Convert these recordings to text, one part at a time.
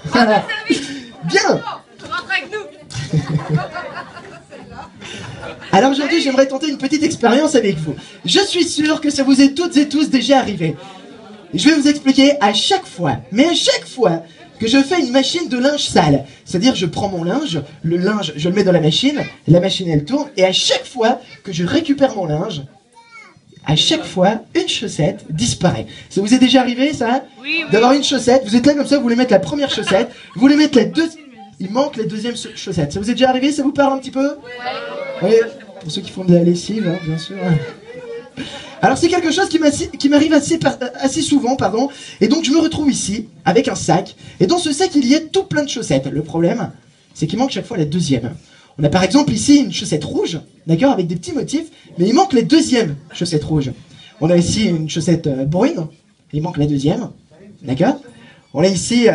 Voilà. Bien. Rentre avec nous. Alors aujourd'hui, j'aimerais tenter une petite expérience avec vous. Je suis sûr que ça vous est toutes et tous déjà arrivé. Je vais vous expliquer à chaque fois, mais à chaque fois que je fais une machine de linge sale, c'est-à-dire je prends mon linge, le linge, je le mets dans la machine elle tourne, et à chaque fois que je récupère mon linge, à chaque fois, une chaussette disparaît. Ça vous est déjà arrivé, ça? Oui, oui. D'avoir une chaussette, vous êtes là comme ça, vous voulez mettre la première chaussette, vous voulez mettre la deuxième... Il manque la deuxième chaussette. Ça vous est déjà arrivé? Ça vous parle un petit peu? Oui, pour ceux qui font de la lessive, hein, bien sûr. Alors c'est quelque chose qui m'arrive assez souvent, pardon. Et donc je me retrouve ici, avec un sac. Et dans ce sac, il y a tout plein de chaussettes. Le problème, c'est qu'il manque chaque fois la deuxième. On a par exemple ici une chaussette rouge, d'accord, avec des petits motifs, mais il manque les deuxièmes chaussettes rouges. On a ici une chaussette brune, il manque la deuxième, d'accord. On a ici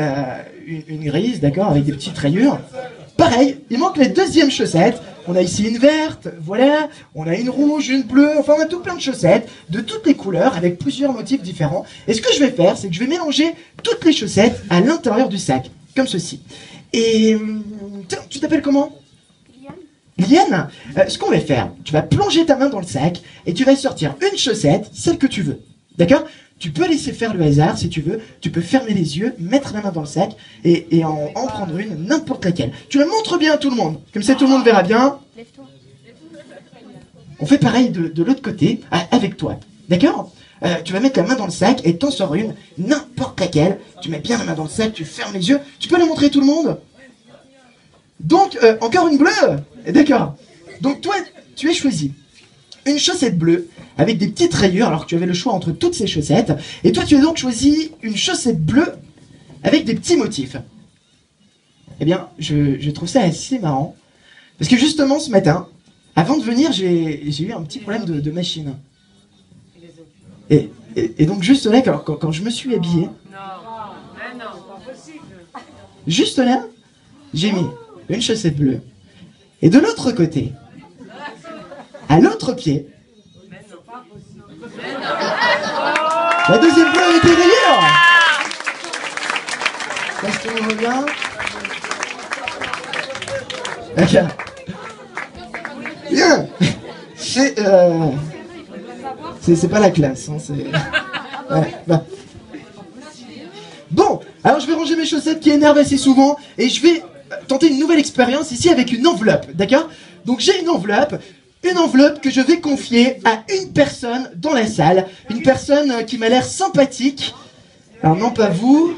une grise, d'accord, avec des petites rayures. Pareil, il manque les deuxièmes chaussettes. On a ici une verte, voilà. On a une rouge, une bleue, enfin on a tout plein de chaussettes, de toutes les couleurs, avec plusieurs motifs différents. Et ce que je vais faire, c'est que je vais mélanger toutes les chaussettes à l'intérieur du sac, comme ceci. Et... tiens, tu t'appelles comment ? Liane, ce qu'on va faire, tu vas plonger ta main dans le sac et tu vas sortir une chaussette, celle que tu veux. D'accord? Tu peux laisser faire le hasard si tu veux, tu peux fermer les yeux, mettre la main dans le sac et en prendre une, n'importe laquelle. Tu la montres bien à tout le monde, comme ça tout le monde verra bien. On fait pareil de l'autre côté, avec toi. D'accord? Tu vas mettre la main dans le sac et t'en sors une, n'importe laquelle. Tu mets bien la main dans le sac, tu fermes les yeux. Tu peux la montrer à tout le monde? Donc, encore une bleue. D'accord. Donc toi, tu as choisi une chaussette bleue avec des petites rayures, alors que tu avais le choix entre toutes ces chaussettes. Et toi, tu as donc choisi une chaussette bleue avec des petits motifs. Eh bien, je trouve ça assez marrant. Parce que justement, ce matin, avant de venir, j'ai eu un petit problème de machine. Et donc, juste là, quand je me suis habillé, juste là, j'ai mis une chaussette bleue. Et de l'autre côté, à l'autre pied, la deuxième bleue avec les rayures. Est-ce que tout revient? D'accord. Bien. C'est pas la classe. Hein, ouais, bah. Bon, alors je vais ranger mes chaussettes qui énervent assez souvent et je vais tenter une nouvelle expérience ici avec une enveloppe, d'accord? Donc j'ai une enveloppe que je vais confier à une personne dans la salle, une personne qui m'a l'air sympathique. Alors non pas vous.